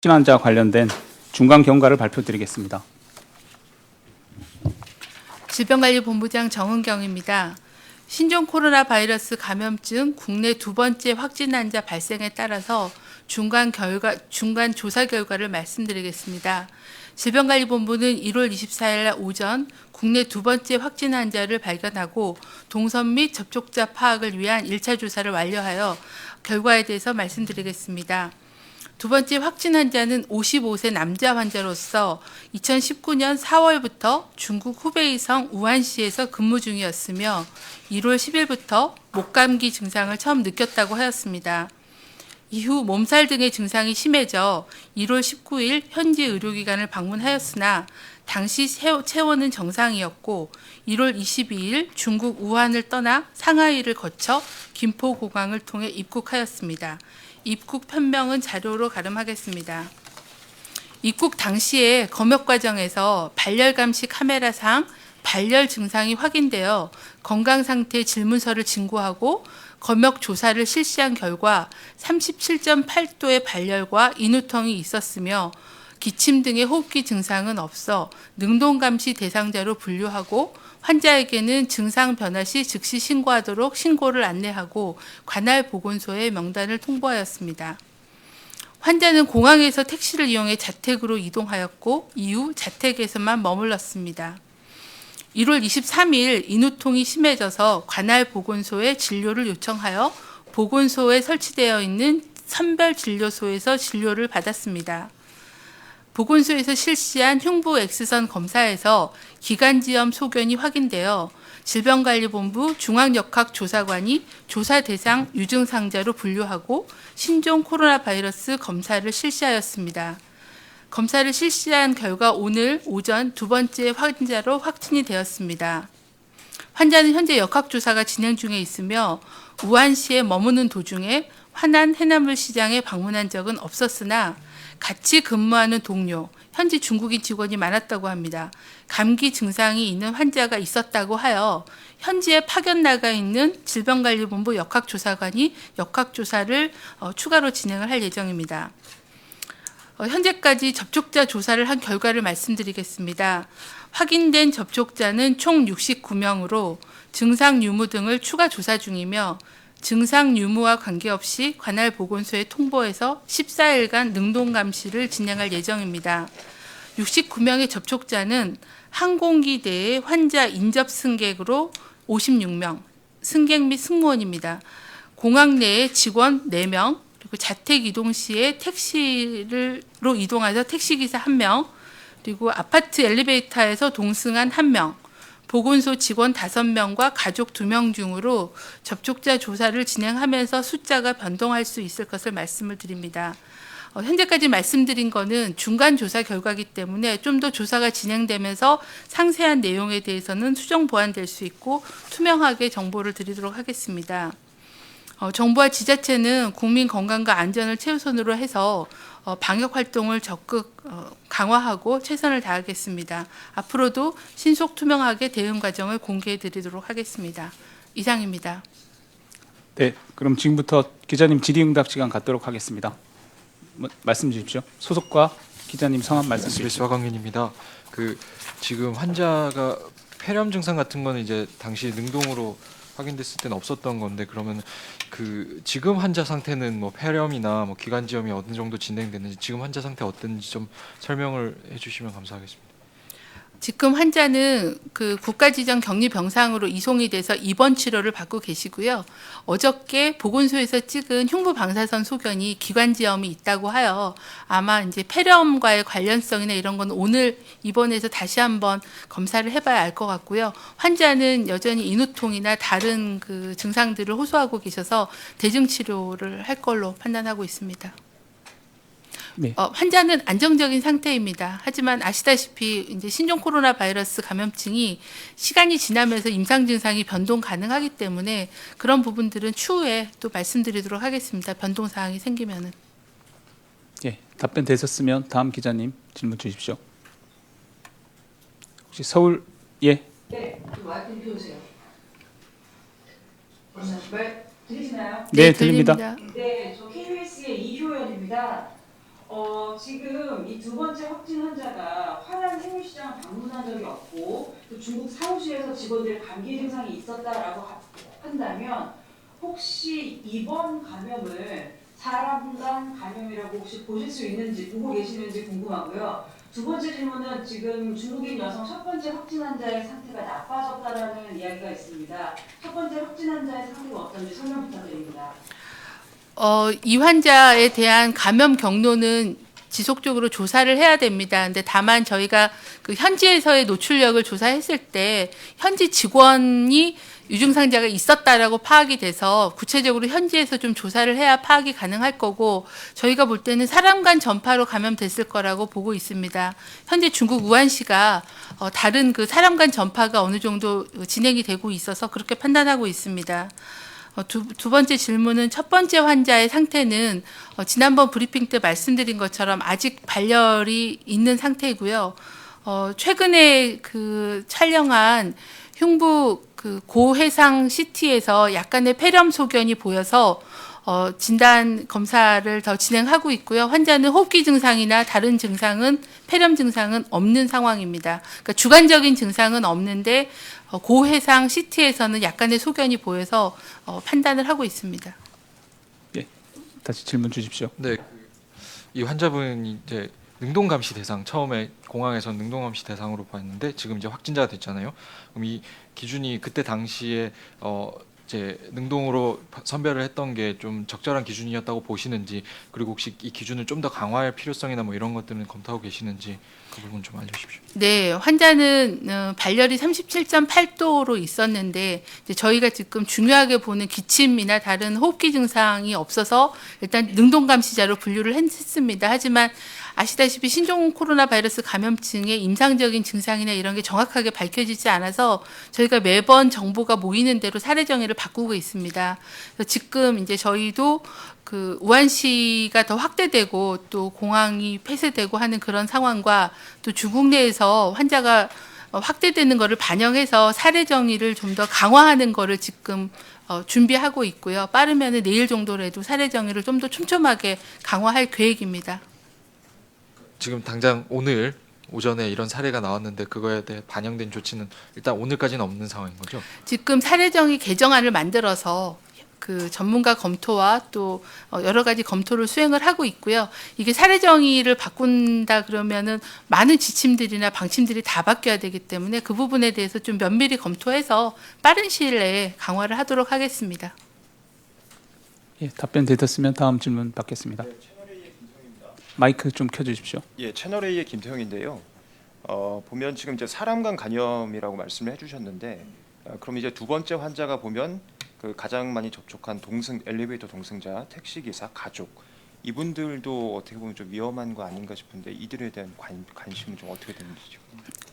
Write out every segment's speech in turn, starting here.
확진환자 관련된 중간 경과를 발표드리겠습니다. 질병관리본부장 정은경입니다. 신종 코로나 바이러스 감염증 국내 두 번째 확진 환자 발생에 따라서 중간 조사 결과를 말씀드리겠습니다. 질병관리본부는 1월 24일 날 오전 국내 두 번째 확진 환자를 발견하고 동선 및 접촉자 파악을 위한 1차 조사를 완료하여 결과에 대해서 말씀드리겠습니다. 두 번째 확진 환자는 55세 남자 환자로서 2019년 4월부터 중국 후베이성 우한시에서 근무 중이었으며 1월 10일부터 목감기 증상을 처음 느꼈다고 하였습니다. 이후 몸살 등의 증상이 심해져 1월 19일 현지 의료기관을 방문하였으나 당시 체온은 정상이었고 1월 22일 중국 우한을 떠나 상하이를 거쳐 김포공항을 통해 입국하였습니다. 입국 편명은 자료로 가름하겠습니다. 입국 당시에 검역 과정에서 발열 감시 카메라상 발열 증상이 확인되어 건강 상태 질문서를 진구하고 검역 조사를 실시한 결과 37.8도의 발열과 인후통이 있었으며 기침 등의 호흡기 증상은 없어 능동 감시 대상자로 분류하고 환자에게는 증상 변화 시 즉시 신고하도록 신고를 안내하고 관할 보건소에 명단을 통보하였습니다. 환자는 공항에서 택시를 이용해 자택으로 이동하였고 이후 자택에서만 머물렀습니다. 1월 23일 인후통이 심해져서 관할 보건소에 진료를 요청하여 보건소에 설치되어 있는 선별진료소에서 진료를 받았습니다. 보건소에서 실시한 흉부 X선 검사에서 기관지염 소견이 확인되어 질병관리본부 중앙역학조사관이 조사 대상 유증상자로 분류하고 신종 코로나 바이러스 검사를 실시하였습니다. 검사를 실시한 결과 오늘 오전 두 번째 환자로 확진이 되었습니다. 환자는 현재 역학조사가 진행 중에 있으며 우한시에 머무는 도중에 화난 해남물 시장에 방문한 적은 없었으나 같이 근무하는 동료, 현지 중국인 직원이 많았다고 합니다. 감기 증상이 있는 환자가 있었다고 하여 현지에 파견 나가 있는 질병관리본부 역학조사관이 역학조사를 추가로 진행을 할 예정입니다. 현재까지 접촉자 조사를 한 결과를 말씀드리겠습니다. 확인된 접촉자는 총 69명으로 증상 유무 등을 추가 조사 중이며 증상 유무와 관계없이 관할 보건소에 통보해서 14일간 능동 감시를 진행할 예정입니다. 69명의 접촉자는 항공기 내의 환자 인접 승객으로 56명, 승객 및 승무원입니다. 공항 내에 직원 4명, 그리고 자택 이동 시에 택시로 이동해서 택시기사 1명, 그리고 아파트 엘리베이터에서 동승한 1명, 보건소 직원 5명과 가족 2명 중으로 접촉자 조사를 진행하면서 숫자가 변동할 수 있을 것을 말씀을 드립니다. 현재까지 말씀드린 것은 중간 조사 결과이기 때문에 좀 더 조사가 진행되면서 상세한 내용에 대해서는 수정 보완될 수 있고 투명하게 정보를 드리도록 하겠습니다. 정부와 지자체는 국민 건강과 안전을 최우선으로 해서 방역 활동을 적극 강화하고 최선을 다하겠습니다. 앞으로도 신속 투명하게 대응 과정을 공개해 드리도록 하겠습니다. 이상입니다. 네, 그럼 지금부터 기자님 질의응답 시간 갖도록 하겠습니다. 말씀 주십시오. 소속과 기자님 성함 말씀 주십시오. SBS 화광윤입니다. 지금 환자가 폐렴 증상 같은 거는 이제 당시 능동으로 확인됐을 때는 없었던 건데 그러면 지금 환자 상태는 뭐 폐렴이나 뭐 기관지염이 어느 정도 진행됐는지 지금 환자 상태 어떤지 좀 설명을 해주시면 감사하겠습니다. 지금 환자는 국가지정 격리병상으로 이송이 돼서 입원 치료를 받고 계시고요. 어저께 보건소에서 찍은 흉부 방사선 소견이 기관지염이 있다고 하여 아마 이제 폐렴과의 관련성이나 이런 건 오늘 입원해서 다시 한번 검사를 해봐야 알 것 같고요. 환자는 여전히 인후통이나 다른 증상들을 호소하고 계셔서 대증 치료를 할 걸로 판단하고 있습니다. 네. 환자는 안정적인 상태입니다. 하지만 아시다시피 이제 신종 코로나 바이러스 감염증이 시간이 지나면서 임상 증상이 변동 가능하기 때문에 그런 부분들은 추후에 또 말씀드리도록 하겠습니다. 변동 사항이 생기면은. 예, 답변 되셨으면 다음 기자님 질문 주십시오. 혹시 서울 예. 네, 마이크 켜주세요. 말 들리시나요? 네, 들립니다. 네, 저 KBS의 이효연입니다. 지금 이 두 번째 확진 환자가 화랑 생유시장을 방문한 적이 없고 또 중국 사우시에서 직원들 감기 증상이 있었다라고 한다면 혹시 이번 감염을 사람 간 감염이라고 혹시 보실 수 있는지 보고 계시는지 궁금하고요. 두 번째 질문은 지금 중국인 여성 첫 번째 확진 환자의 상태가 나빠졌다라는 이야기가 있습니다. 첫 번째 확진 환자의 상태가 어떤지 설명 부탁드립니다. 이 환자에 대한 감염 경로는 지속적으로 조사를 해야 됩니다. 근데 다만 저희가 그 현지에서의 노출력을 조사했을 때 현지 직원이 유증상자가 있었다라고 파악이 돼서 구체적으로 현지에서 좀 조사를 해야 파악이 가능할 거고 저희가 볼 때는 사람 간 전파로 감염됐을 거라고 보고 있습니다. 현재 중국 우한시가 다른 그 사람 간 전파가 어느 정도 진행이 되고 있어서 그렇게 판단하고 있습니다. 두 번째 질문은 첫 번째 환자의 상태는 지난번 브리핑 때 말씀드린 것처럼 아직 발열이 있는 상태이고요. 최근에 그 촬영한 흉부 그 고해상 CT에서 약간의 폐렴 소견이 보여서 진단 검사를 더 진행하고 있고요. 환자는 호흡기 증상이나 다른 증상은 폐렴 증상은 없는 상황입니다. 그러니까 주관적인 증상은 없는데 고해상 CT에서는 약간의 소견이 보여서 판단을 하고 있습니다. 예, 다시 질문 주십시오. 네, 이 환자분이 이제 능동 감시 대상 처음에 공항에서 능동 감시 대상으로 봤는데 지금 이제 확진자가 됐잖아요. 그럼 이 기준이 그때 당시에 이제 능동으로 선별을 했던 게 좀 적절한 기준이었다고 보시는지 그리고 혹시 이 기준을 좀 더 강화할 필요성이나 뭐 이런 것들은 검토하고 계시는지 그 부분 좀 알려주십시오. 네, 환자는 발열이 37.8도로 있었는데 이제 저희가 지금 중요하게 보는 기침이나 다른 호흡기 증상이 없어서 일단 능동 감시자로 분류를 했습니다. 하지만 아시다시피 신종 코로나 바이러스 감염증의 임상적인 증상이나 이런 게 정확하게 밝혀지지 않아서 저희가 매번 정보가 모이는 대로 사례 정의를 바꾸고 있습니다. 그래서 지금 이제 저희도 그 우한시가 더 확대되고 또 공항이 폐쇄되고 하는 그런 상황과 또 중국 내에서 환자가 확대되는 것을 반영해서 사례 정의를 좀 더 강화하는 것을 지금 준비하고 있고요. 빠르면 내일 정도라도 사례 정의를 좀 더 촘촘하게 강화할 계획입니다. 지금 당장 오늘 오전에 이런 사례가 나왔는데 그거에 대해 반영된 조치는 일단 오늘까지는 없는 상황인 거죠? 지금 사례 정의 개정안을 만들어서 그 전문가 검토와 또 여러 가지 검토를 수행을 하고 있고요. 이게 사례 정의를 바꾼다 그러면은 많은 지침들이나 방침들이 다 바뀌어야 되기 때문에 그 부분에 대해서 좀 면밀히 검토해서 빠른 시일 내에 강화를 하도록 하겠습니다. 예, 답변 되셨으면 다음 질문 받겠습니다. 마이크 좀 켜주십시오. 예, 채널 A의 김태형인데요. 보면 지금 이제 사람 간 감염이라고 말씀을 해주셨는데, 그럼 이제 두 번째 환자가 보면 그 가장 많이 접촉한 엘리베이터 동승자, 택시 기사, 가족 이분들도 어떻게 보면 좀 위험한 거 아닌가 싶은데 이들에 대한 관심은 좀 어떻게 되는지요?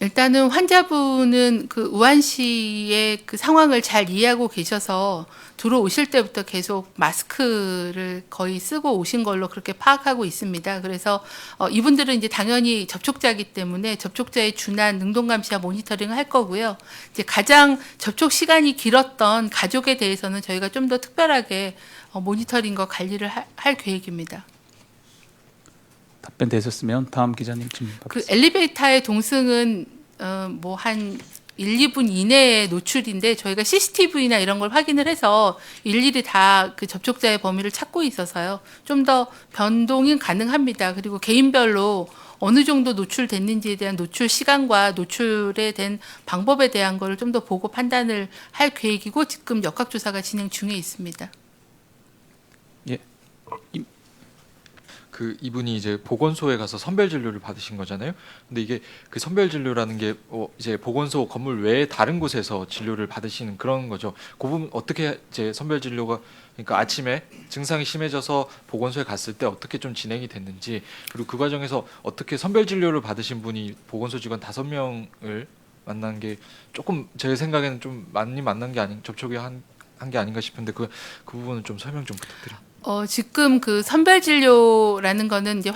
일단은 환자분은 그 우한시의 그 상황을 잘 이해하고 계셔서 들어오실 때부터 계속 마스크를 거의 쓰고 오신 걸로 그렇게 파악하고 있습니다. 그래서 이분들은 이제 당연히 접촉자이기 때문에 접촉자에 준한 능동 감시와 모니터링을 할 거고요. 이제 가장 접촉 시간이 길었던 가족에 대해서는 저희가 좀 더 특별하게 모니터링과 관리를 할 계획입니다. 답변 되셨으면 다음 기자님 질문 그 받겠습니다. 엘리베이터의 동승은 뭐 한 1, 2분 이내의 노출인데 저희가 CCTV나 이런 걸 확인을 해서 일일이 다 그 접촉자의 범위를 찾고 있어서요. 좀 더 변동이 가능합니다. 그리고 개인별로 어느 정도 노출됐는지에 대한 노출 시간과 노출에 된 방법에 대한 거를 좀 더 보고 판단을 할 계획이고 지금 역학조사가 진행 중에 있습니다. 예, 그 이분이 이제 보건소에 가서 선별 진료를 받으신 거잖아요. 근데 이게 그 선별 진료라는 게 이제 보건소 건물 외에 다른 곳에서 진료를 받으시는 그런 거죠. 그 부분 어떻게 이제 선별 진료가 그러니까 아침에 증상이 심해져서 보건소에 갔을 때 어떻게 좀 진행이 됐는지 그리고 그 과정에서 어떻게 선별 진료를 받으신 분이 보건소 직원 5명을 만난 게 조금 제 생각에는 좀 많이 만난 게 아닌 접촉이 한 게 아닌가 싶은데 그 부분은 좀 설명 좀 부탁드립니다. 지금 그 선별 진료라는 거는 이제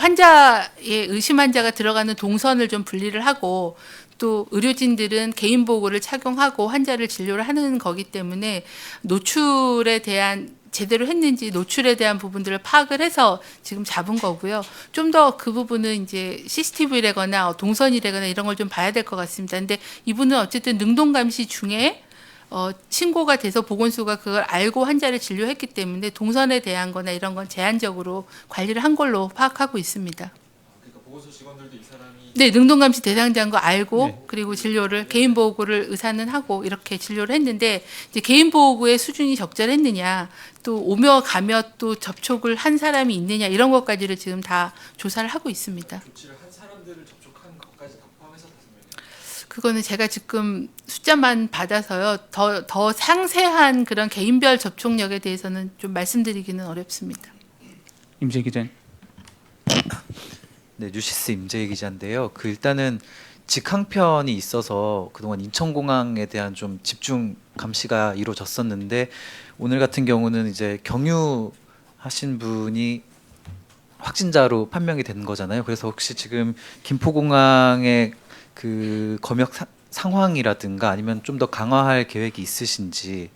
의심 환자가 들어가는 동선을 좀 분리를 하고 또 의료진들은 개인 보호구를 착용하고 환자를 진료를 하는 거기 때문에 노출에 대한 제대로 했는지 노출에 대한 부분들을 파악을 해서 지금 잡은 거고요. 좀 더 그 부분은 이제 CCTV라거나 동선이라거나 이런 걸 좀 봐야 될 것 같습니다. 근데 이분은 어쨌든 능동 감시 중에 신고가 돼서 보건소가 그걸 알고 환자를 진료했기 때문에 동선에 대한 거나 이런 건 제한적으로 관리를 한 걸로 파악하고 있습니다. 그러니까 보건소 직원들도 이 사람이 네, 능동감시 대상자인 거 알고 네. 그리고 진료를 개인 보호구를 의사는 하고 이렇게 진료를 했는데 이제 개인 보호구의 수준이 적절했느냐 또 오며 가며 또 접촉을 한 사람이 있느냐 이런 것까지를 지금 다 조사를 하고 있습니다. 조치를 한 사람들을 접촉한 것까지 다 포함해서 5명이에요. 그거는 제가 지금 숫자만 받아서요. 더 상세한 그런 개인별 접촉력에 대해서는 좀 말씀드리기는 어렵습니다. 임재 기자님. 네, 뉴시스 임재 기자인데요. 일단은 직항편이 있어서 그동안 인천공항에 대한 좀 집중 감시가 이루어졌었는데 오늘 같은 경우는 이제 경유하신 분이 확진자로 판명이 된 거잖아요. 그래서 혹시 지금 김포공항의 그 검역 상황이라든가 아니면 좀 더 강화할 계획이 있으신지.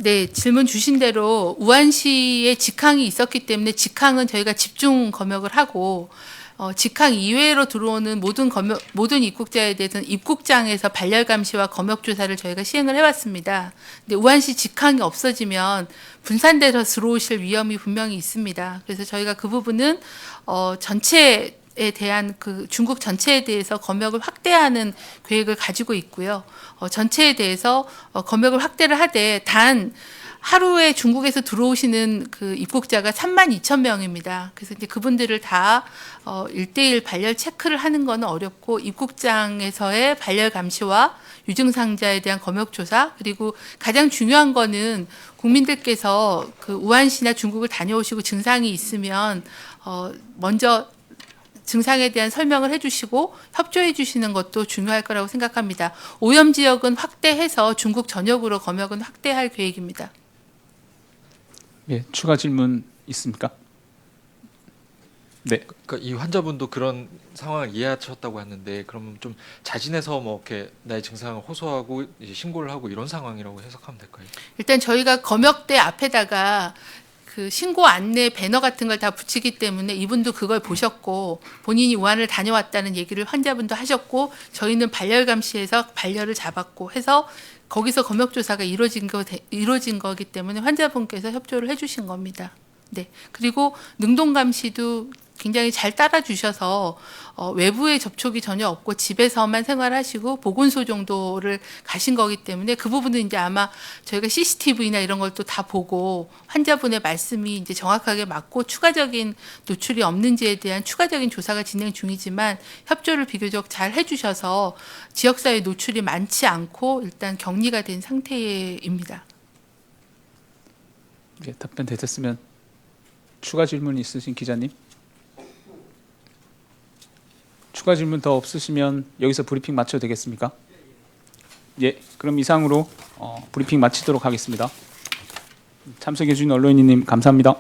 네, 질문 주신 대로 우한시에 직항이 있었기 때문에 직항은 저희가 집중 검역을 하고 직항 이외로 들어오는 모든 입국자에 대해서는 입국장에서 발열 감시와 검역 조사를 저희가 시행을 해왔습니다. 근데 우한시 직항이 없어지면 분산돼서 들어오실 위험이 분명히 있습니다. 그래서 저희가 그 부분은 전체에 대한 그 중국 전체에 대해서 검역을 확대하는 계획을 가지고 있고요. 전체에 대해서 검역을 확대를 하되 단 하루에 중국에서 들어오시는 그 입국자가 32,000명입니다. 그래서 이제 그분들을 다 1대1 발열 체크를 하는 건 어렵고 입국장에서의 발열 감시와 유증상자에 대한 검역 조사 그리고 가장 중요한 거는 국민들께서 그 우한시나 중국을 다녀오시고 증상이 있으면 먼저 증상에 대한 설명을 해주시고 협조해 주시는 것도 중요할 거라고 생각합니다. 오염 지역은 확대해서 중국 전역으로 검역은 확대할 계획입니다. 예, 추가 질문 있습니까? 네. 그러니까 이 환자분도 그런 상황을 이해하셨다고 했는데 그러면 좀 자진해서 뭐 이렇게 나의 증상을 호소하고 이제 신고를 하고 이런 상황이라고 해석하면 될까요? 일단 저희가 검역대 앞에다가 그 신고 안내 배너 같은 걸 다 붙이기 때문에 이분도 그걸 보셨고 본인이 우한을 다녀왔다는 얘기를 환자분도 하셨고 저희는 발열 감시해서 발열을 잡았고 해서 거기서 검역 조사가 이루어진 거기 때문에 환자분께서 협조를 해주신 겁니다. 네. 그리고 능동 감시도 굉장히 잘 따라주셔서 외부의 접촉이 전혀 없고 집에서만 생활하시고 보건소 정도를 가신 거기 때문에 그 부분은 이제 아마 저희가 CCTV나 이런 걸 또 다 보고 환자분의 말씀이 이제 정확하게 맞고 추가적인 노출이 없는지에 대한 추가적인 조사가 진행 중이지만 협조를 비교적 잘 해주셔서 지역사회 노출이 많지 않고 일단 격리가 된 상태입니다. 예, 답변 되셨으면 추가 질문 있으신 기자님? 추가 질문 더 없으시면 여기서 브리핑 마쳐도 되겠습니까? 예, 그럼 이상으로 브리핑 마치도록 하겠습니다. 참석해 주신 언론인님 감사합니다.